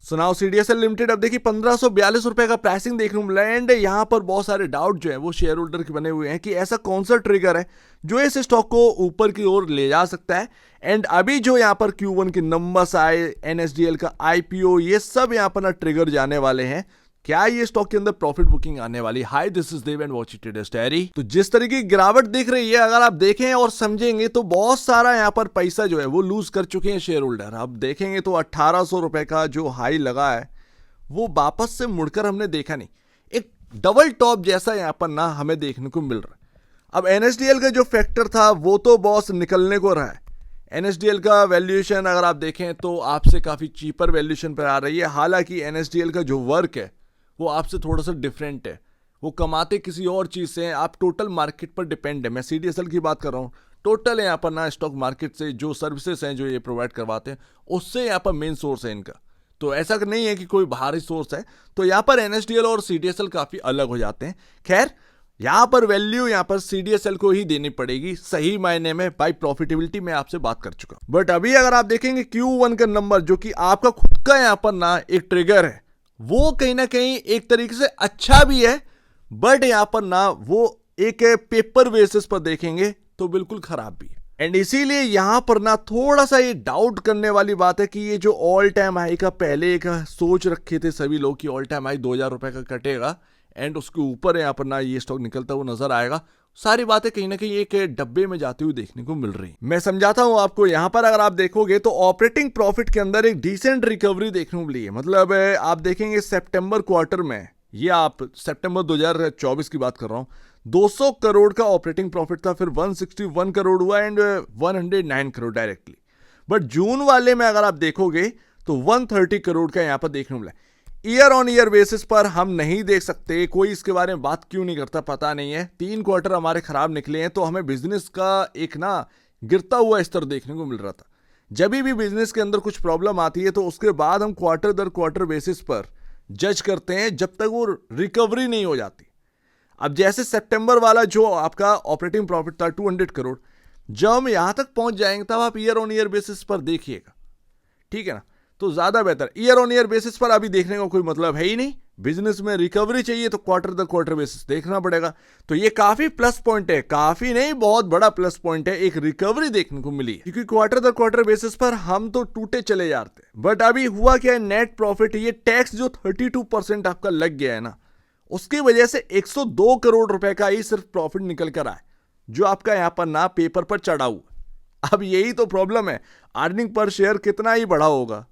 सुनाओ CDSL limited अब देखिए 1542 रुपए का प्राइसिंग देखने को मिला है। एंड यहाँ पर बहुत सारे डाउट जो है वो शेयर होल्डर के बने हुए हैं कि ऐसा कौन सा ट्रिगर है जो इस स्टॉक को ऊपर की ओर ले जा सकता है। एंड अभी जो यहाँ पर Q1 के नंबर्स आए, एनएसडीएल का आईपीओ, ये सब यहाँ पर ना ट्रिगर जाने वाले हैं। क्या ये स्टॉक के अंदर प्रॉफिट बुकिंग आने वाली? Hi, this is Dev and watch it traders diary. तो जिस तरीके की गिरावट दिख रही है, अगर आप देखें और समझेंगे तो बहुत सारा यहाँ पर पैसा जो है वो लूज कर चुके हैं शेयर होल्डर। अब देखेंगे तो 1800 रुपए का जो हाई लगा है वो वापस से मुड़कर हमने देखा नहीं, एक डबल टॉप जैसा यहाँ पर ना हमें देखने को मिल रहा है। अब एनएसडीएल का जो फैक्टर था वो तो बॉस निकलने को रहा है। एनएसडीएल का वैल्यूएशन अगर आप देखें तो आपसे काफ़ी चीपर वैल्यूएशन पर आ रही है। हालांकि एनएसडीएल का जो वर्क है वो आपसे थोड़ा सा डिफरेंट है, वो कमाते किसी और चीज़ से हैं, आप टोटल मार्केट पर डिपेंड है। मैं सीडीएसएल की बात कर रहा हूँ, टोटल यहाँ पर ना स्टॉक मार्केट से जो सर्विसेज हैं जो ये प्रोवाइड करवाते हैं उससे यहाँ पर मेन सोर्स है इनका। तो ऐसा नहीं है कि कोई बाहरी सोर्स है। तो यहाँ पर एनएसडीएल और सीडीएसएल काफ़ी अलग हो जाते हैं। खैर, यहाँ पर वैल्यू यहाँ पर सीडीएसएल को ही देनी पड़ेगी सही मायने में। बाई प्रॉफिटेबिलिटी में आपसे बात कर चुका, बट अभी अगर आप देखेंगे Q1 का नंबर जो कि आपका खुद का यहाँ पर ना एक ट्रिगर है, वो कहीं ना कहीं एक तरीके से अच्छा भी है, बट यहाँ पर ना वो एक पेपर बेसिस पर देखेंगे तो बिल्कुल खराब भी है। एंड इसीलिए यहां पर ना थोड़ा सा ये डाउट करने वाली बात है कि ये जो ऑल टाइम हाई का पहले एक सोच रखे थे सभी लोग कि ऑल टाइम हाई 2000 रुपए का कटेगा एंड उसके ऊपर यहाँ पर ना ये स्टॉक निकलता हुआ नजर आएगा, सारी बातें कहीं ना कहीं एक डब्बे में जाती हुई देखने को मिल रही। मैं समझाता हूं आपको। यहां पर अगर आप देखोगे तो ऑपरेटिंग प्रॉफिट के अंदर एक डिसेंट रिकवरी देखने को मिली है। मतलब आप देखेंगे सितंबर क्वार्टर में, ये आप सितंबर 2024 की बात कर रहा हूं, 200 करोड़ का ऑपरेटिंग प्रॉफिट था, फिर 161 करोड़ हुआ एंड 109 करोड़ डायरेक्टली। बट जून वाले में अगर आप देखोगे तो 130 करोड़ का यहां पर देखने को मिला। ईयर ऑन ईयर बेसिस पर हम नहीं देख सकते, कोई इसके बारे में बात क्यों नहीं करता पता नहीं है। 3 क्वार्टर हमारे खराब निकले हैं तो हमें बिजनेस का एक ना गिरता हुआ स्तर देखने को मिल रहा था। जब भी बिजनेस के अंदर कुछ प्रॉब्लम आती है तो उसके बाद हम क्वार्टर दर क्वार्टर बेसिस पर जज करते हैं जब तक वो रिकवरी नहीं हो जाती। अब जैसे सितंबर वाला जो आपका ऑपरेटिंग प्रॉफिट था 200 करोड़, जब हम यहां तक पहुंच जाएंगे तब आप ईयर ऑन ईयर बेसिस पर देखिएगा, ठीक है ना, तो ज्यादा बेहतर। ईयर ऑन ईयर बेसिस पर अभी देखने का कोई मतलब है ही नहीं। बिजनेस में रिकवरी चाहिए तो क्वार्टर दर क्वार्टर बेसिस देखना पड़ेगा। तो ये काफी प्लस पॉइंट है, काफी नहीं बहुत बड़ा प्लस पॉइंट है, एक रिकवरी देखने को मिली, क्योंकि क्वार्टर दर क्वार्टर बेसिस पर हम तो टूटे चले जाते। बट अभी हुआ क्या है, नेट प्रॉफिट, ये टैक्स जो 32% आपका लग गया है ना, उसकी वजह से 102 करोड़ रुपए का ही सिर्फ प्रॉफिट निकल कर आए, जो आपका यहां पर ना पेपर पर चढ़ा हुआ। अब यही तो प्रॉब्लम है, अर्निंग पर शेयर कितना ही बढ़ा होगा।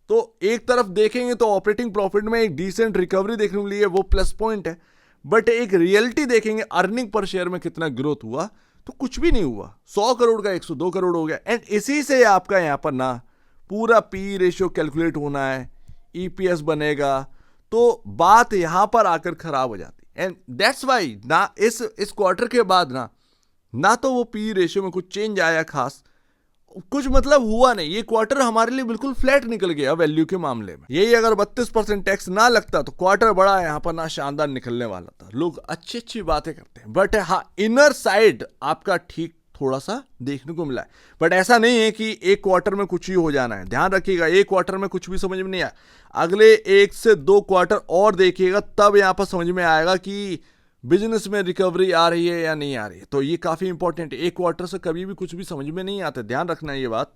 तो एक तरफ देखेंगे तो ऑपरेटिंग प्रॉफिट में एक डिसेंट रिकवरी देखने को मिली है, वो प्लस पॉइंट है। बट एक रियलिटी देखेंगे अर्निंग पर शेयर में कितना ग्रोथ हुआ, तो कुछ भी नहीं हुआ। 100 करोड़ का 102 करोड़ हो गया। एंड इसी से आपका यहां पर ना पूरा पी रेशियो कैलकुलेट होना है, ईपीएस बनेगा, तो बात यहां पर आकर खराब हो जाती। एंड दैट्स वाई ना इस क्वार्टर के बाद ना तो वो पी रेशियो में कुछ चेंज आया, खास कुछ मतलब हुआ नहीं। ये क्वार्टर हमारे लिए बिल्कुल फ्लैट निकल गया वैल्यू के मामले में। यही अगर 32% टैक्स ना लगता तो क्वार्टर बड़ा यहां पर ना शानदार निकलने वाला था। लोग अच्छी अच्छी बातें करते हैं, बट हाँ, इनर साइड आपका ठीक थोड़ा सा देखने को मिला है। बट ऐसा नहीं है कि एक क्वार्टर में कुछ ही हो जाना है। ध्यान रखिएगा, एक क्वार्टर में कुछ भी समझ में नहीं आया, अगले 1 से 2 क्वार्टर और देखिएगा, तब यहां पर समझ में आएगा कि बिजनेस में रिकवरी आ रही है या नहीं आ रही है। तो ये काफी इंपॉर्टेंट है, एक क्वार्टर से कभी भी कुछ भी समझ में नहीं आता, ध्यान रखना है ये बात।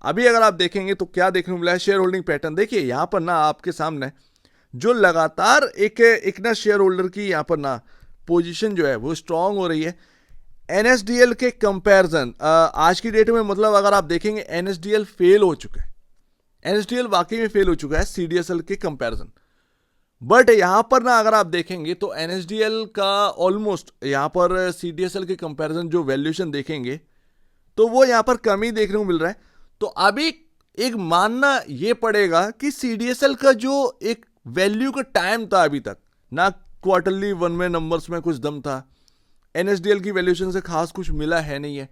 अभी अगर आप देखेंगे तो क्या देखने को मिला है, शेयर होल्डिंग पैटर्न देखिए। यहां पर ना आपके सामने जो लगातार एक ना शेयर होल्डर की यहां पर ना पोजीशन जो है वो स्ट्रांग हो रही है। एनएसडीएल के कंपैरिजन आज की डेट में, मतलब अगर आप देखेंगे एनएसडीएल फेल हो चुका है, एनएसडीएल वाकई में फेल हो चुका है सीडीएसएल के कंपैरिजन। बट यहां पर ना अगर आप देखेंगे तो एनएसडीएल का ऑलमोस्ट यहां पर सीडीएसएल के कंपैरिजन जो वैल्यूएशन देखेंगे तो वो यहां पर कम ही देखने को मिल रहा है। तो अभी एक मानना ये पड़ेगा कि सीडीएसएल का जो एक वैल्यू का टाइम था अभी तक, ना क्वार्टरली वन में नंबर्स में कुछ दम था, एनएसडीएल की वैल्यूएशन से खास कुछ मिला है नहीं है,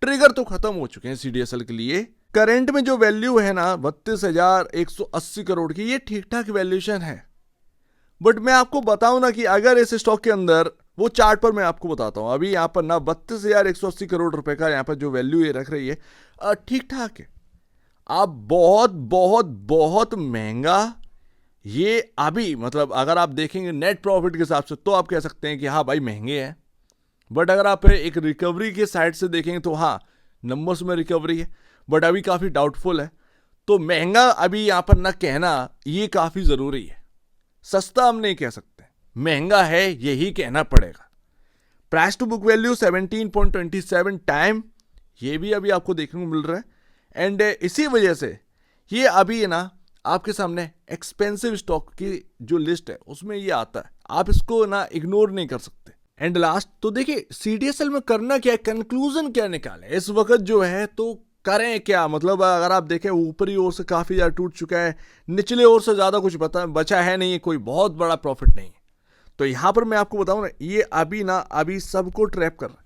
ट्रिगर तो खत्म हो चुके हैं सीडीएसएल के लिए। करंट में जो वैल्यू है ना 32,180 करोड़ की, ये ठीक ठाक वैल्यूएशन है। बट मैं आपको बताऊं ना कि अगर इस स्टॉक के अंदर, वो चार्ट पर मैं आपको बताता हूं, अभी यहां पर ना 32,180 करोड़ रुपए का यहां पर जो वैल्यू ये रख रही है ठीक ठाक है। आप बहुत बहुत बहुत महंगा ये अभी, मतलब अगर आप देखेंगे नेट प्रॉफिट के हिसाब से तो आप कह सकते हैं कि हाँ भाई महंगे हैं, बट अगर आप एक रिकवरी के साइड से देखेंगे तो हाँ नंबर्स में रिकवरी है, बट अभी काफ़ी डाउटफुल है। तो महंगा अभी यहाँ पर ना कहना ये काफ़ी ज़रूरी है। सस्ता हम नहीं कह सकते, महंगा है यही कहना पड़ेगा। Price to book value 17.27 time, ये भी अभी आपको देखने को मिल रहा है। एंड इसी वजह से ये अभी ना आपके सामने एक्सपेंसिव स्टॉक की जो लिस्ट है उसमें ये आता है, आप इसको ना इग्नोर नहीं कर सकते। एंड लास्ट तो देखिए CDSL में करना क्या है, कंक्लूजन क्या निकाले इस वक्त जो है, तो करें क्या। मतलब अगर आप देखें ऊपरी ओर से काफ़ी ज़्यादा टूट चुका है, निचले ओर से ज़्यादा कुछ बचा है नहीं, कोई बहुत बड़ा प्रॉफिट नहीं है। तो यहाँ पर मैं आपको बताऊँ ना, ये अभी सबको ट्रैप कर रहा है,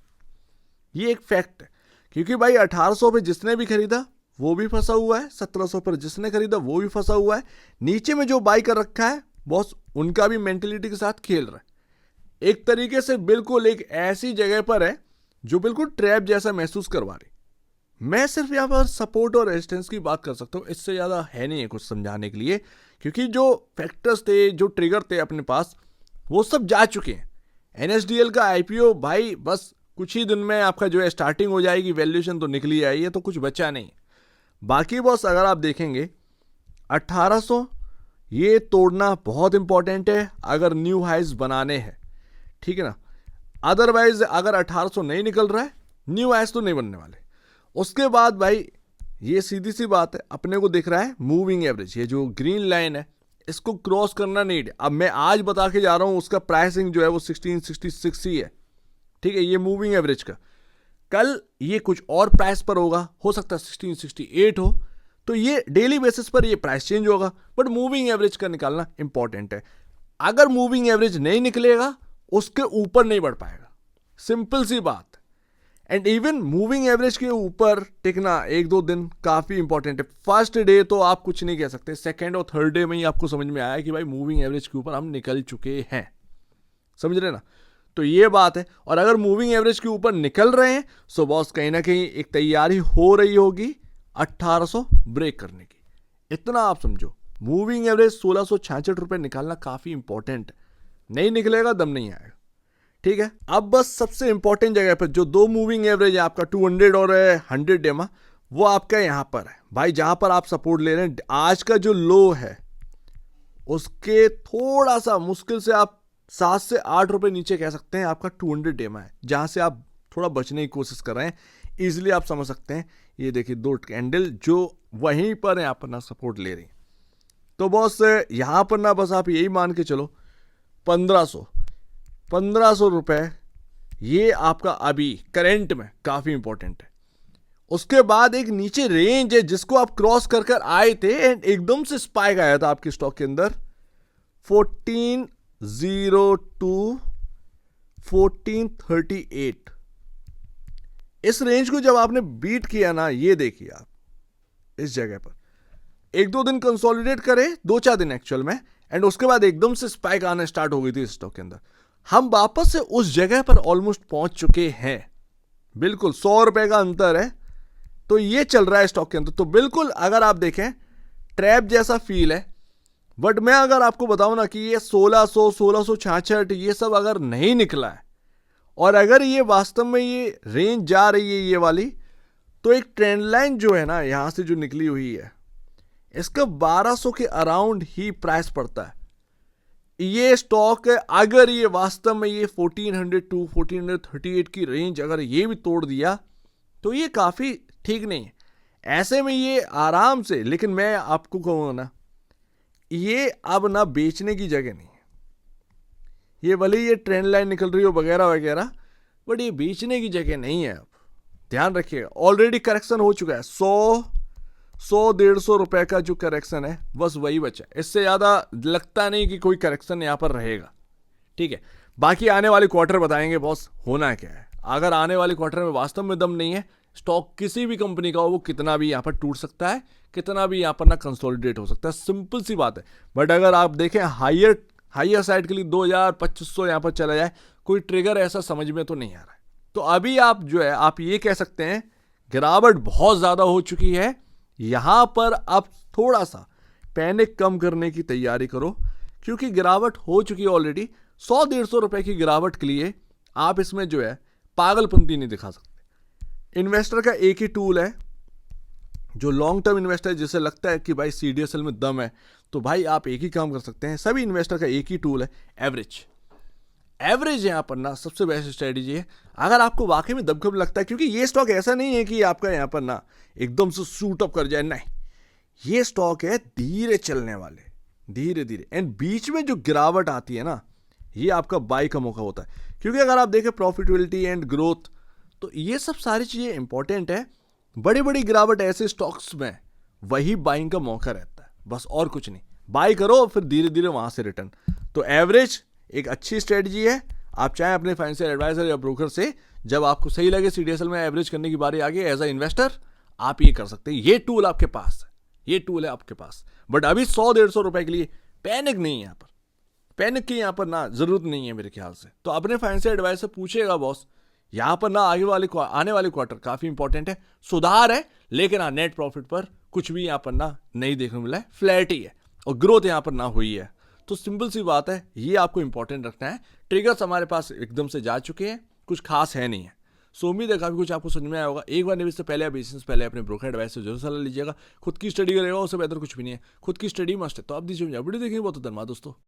ये एक फैक्ट है। क्योंकि भाई 1800 पे जिसने भी खरीदा वो भी फंसा हुआ है, 1700 पर जिसने खरीदा वो भी फंसा हुआ है, नीचे में जो बाई कर रखा है बॉस उनका भी मेंटेलिटी के साथ खेल रहा है। एक तरीके से बिल्कुल एक ऐसी जगह पर है जो बिल्कुल ट्रैप जैसा महसूस करवा रही। मैं सिर्फ यहाँ पर सपोर्ट और रेजिस्टेंस की बात कर सकता हूँ, इससे ज़्यादा है नहीं है कुछ समझाने के लिए, क्योंकि जो फैक्टर्स थे, जो ट्रिगर थे अपने पास, वो सब जा चुके हैं। NSDL का IPO भाई बस कुछ ही दिन में आपका जो है स्टार्टिंग हो जाएगी, वैल्यूएशन तो निकली आई है, तो कुछ बचा नहीं। बाकी बॉस अगर आप देखेंगे 1800 ये तोड़ना बहुत इंपॉर्टेंट है अगर न्यू हाइज बनाने हैं, ठीक है ना। अदरवाइज अगर 1800 नहीं निकल रहा है, न्यू हाइज तो नहीं बनने वाले। उसके बाद भाई ये सीधी सी बात है, अपने को दिख रहा है मूविंग एवरेज, ये जो ग्रीन लाइन है इसको क्रॉस करना नहीं है। अब मैं आज बता के जा रहा हूँ उसका प्राइसिंग जो है वो 1666 ही है, ठीक है, ये मूविंग एवरेज का। कल ये कुछ और प्राइस पर होगा, हो सकता है 1668 हो, तो ये डेली बेसिस पर ये प्राइस चेंज होगा, बट मूविंग एवरेज का निकालना इंपॉर्टेंट है। अगर मूविंग एवरेज नहीं निकलेगा उसके ऊपर नहीं बढ़ पाएगा, सिंपल सी बात। एंड इवन मूविंग एवरेज के ऊपर टिकना 1-2 दिन काफ़ी इंपॉर्टेंट है। फर्स्ट डे तो आप कुछ नहीं कह सकते, सेकेंड और थर्ड डे में ही आपको समझ में आया कि भाई मूविंग एवरेज के ऊपर हम निकल चुके हैं, समझ रहे ना। तो ये बात है, और अगर मूविंग एवरेज के ऊपर निकल रहे हैं सो बॉस कहीं ना कहीं एक तैयारी हो रही होगी 1800 ब्रेक करने की, इतना आप समझो। मूविंग एवरेज 1666 रुपये निकालना काफ़ी इंपॉर्टेंट है, नहीं निकलेगा दम नहीं आएगा, ठीक है। अब बस सबसे इंपॉर्टेंट जगह पर जो दो मूविंग एवरेज है आपका 200 और 100 डेमा, वो आपका यहाँ पर है भाई, जहाँ पर आप सपोर्ट ले रहे हैं। आज का जो लो है उसके थोड़ा सा मुश्किल से आप 7 से 8 रुपए नीचे कह सकते हैं आपका 200 डेमा है, जहाँ से आप थोड़ा बचने की कोशिश कर रहे हैं। इजीली आप समझ सकते हैं, ये देखिए 2 कैंडल जो वहीं पर यहाँ पर ना सपोर्ट ले रही हैं। तो बॉस यहाँ पर ना बस आप यही मान के चलो 1500 रुपए ये आपका अभी करेंट में काफ़ी इंपॉर्टेंट है। उसके बाद एक नीचे रेंज है जिसको आप क्रॉस कर कर आए थे एंड एकदम से स्पाइक आया था आपके स्टॉक के अंदर 1402 1438। इस रेंज को जब आपने बीट किया ना, ये देखिए आप इस जगह पर 1-2 दिन कंसोलिडेट करे, 2-4 दिन एक्चुअल में, एंड उसके बाद एकदम से स्पाइक आना स्टार्ट हो गई थी स्टॉक के अंदर। हम वापस से उस जगह पर ऑलमोस्ट पहुंच चुके हैं, बिल्कुल 100 रुपए का अंतर है। तो ये चल रहा है स्टॉक के अंदर, तो बिल्कुल अगर आप देखें ट्रैप जैसा फील है। बट मैं अगर आपको बताऊं ना कि ये 1600 1666 ये सब अगर नहीं निकला है, और अगर ये वास्तव में ये रेंज जा रही है ये वाली, तो एक ट्रेंड लाइन जो है ना यहां से जो निकली हुई है, इसका 1200 के अराउंड ही प्राइस पड़ता है। ये स्टॉक अगर ये वास्तव में ये 1402 1438 की रेंज अगर ये भी तोड़ दिया तो ये काफ़ी ठीक नहीं है। ऐसे में ये आराम से, लेकिन मैं आपको कहूँगा ना, ये अब ना बेचने की जगह नहीं है। ये भले ये ट्रेंड लाइन निकल रही हो वगैरह वगैरह, बट ये बेचने की जगह नहीं है। अब ध्यान रखिएगा, ऑलरेडी करेक्शन हो चुका है। 100-150 रुपए का जो करेक्शन है बस वही बचा है, इससे ज़्यादा लगता नहीं कि कोई करेक्शन यहाँ पर रहेगा, ठीक है। बाकी आने वाले क्वार्टर बताएंगे बॉस होना क्या है। अगर आने वाले क्वार्टर में वास्तव में दम नहीं है, स्टॉक किसी भी कंपनी का हो, वो कितना भी यहाँ पर टूट सकता है, कितना भी यहाँ पर ना कंसोलिडेट हो सकता है, सिंपल सी बात है। बट अगर आप देखें हायर साइड के लिए 2000-2500 यहाँ पर चला जाए, कोई ट्रिगर ऐसा समझ में तो नहीं आ रहा है। तो अभी आप जो है आप ये कह सकते हैं गिरावट बहुत ज़्यादा हो चुकी है, यहां पर आप थोड़ा सा पैनिक कम करने की तैयारी करो, क्योंकि गिरावट हो चुकी है ऑलरेडी। 100-150 रुपए की गिरावट के लिए आप इसमें जो है पागलपंती नहीं दिखा सकते। इन्वेस्टर का एक ही टूल है, जो लॉन्ग टर्म इन्वेस्टर जिसे लगता है कि भाई CDSL में दम है, तो भाई आप एक ही काम कर सकते हैं। सभी इन्वेस्टर का एक ही टूल है, एवरेज। एवरेज यहाँ पर ना सबसे बेस्ट स्ट्रेटेजी है, अगर आपको वाकई में दबदब लगता है, क्योंकि ये स्टॉक ऐसा नहीं है कि आपका यहाँ पर ना एकदम से शूट अप कर जाए, नहीं। ये स्टॉक है धीरे चलने वाले, धीरे धीरे, एंड बीच में जो गिरावट आती है ना, ये आपका बाई का मौका होता है। क्योंकि अगर आप देखें प्रॉफिटेबिलिटी एंड ग्रोथ, तो ये सब सारी चीज़ें इंपॉर्टेंट है। बड़ी बड़ी गिरावट ऐसे स्टॉक्स में वही बाइंग का मौका रहता है, बस और कुछ नहीं। बाई करो फिर धीरे धीरे वहां से रिटर्न। तो एवरेज एक अच्छी स्ट्रेटजी है। आप चाहे अपने फाइनेंशियल एडवाइजर या ब्रोकर से, जब आपको सही लगे CDSL में एवरेज करने की बारी आ गई एज अ इन्वेस्टर, आप ये कर सकते हैं। ये टूल आपके पास है, ये टूल है आपके पास। बट अभी 100-150 रुपए के लिए पैनिक नहीं है यहाँ पर, पैनिक की यहाँ पर ना जरूरत नहीं है मेरे ख्याल से। तो अपने फाइनेंशियल एडवाइजर से पूछिएगा बॉस, यहाँ पर ना आने वाले क्वार्टर काफी इंपॉर्टेंट है, सुधार है, लेकिन हाँ नेट प्रॉफिट पर कुछ भी यहाँ पर ना नहीं देखने को मिला है, फ्लैट ही है, और ग्रोथ यहाँ पर ना हुई है। तो सिंपल सी बात है, ये आपको इंपॉर्टेंट रखना है। ट्रिगर्स हमारे पास एकदम से जा चुके हैं, कुछ खास है नहीं है। सो उम्मीद है काफी कुछ आपको समझ में आया होगा। एक बार निवेश से पहले या बिजनेस पहले अपने ब्रोकर एडवाइस से जरूर सलाह लीजिएगा। खुद की स्टडी करेगा, उससे बेहतर कुछ भी नहीं है। खुद की स्टडी मस्ट है। तो आप दीजिए वीडियो देखिए, बहुत धन्यवाद दोस्तों।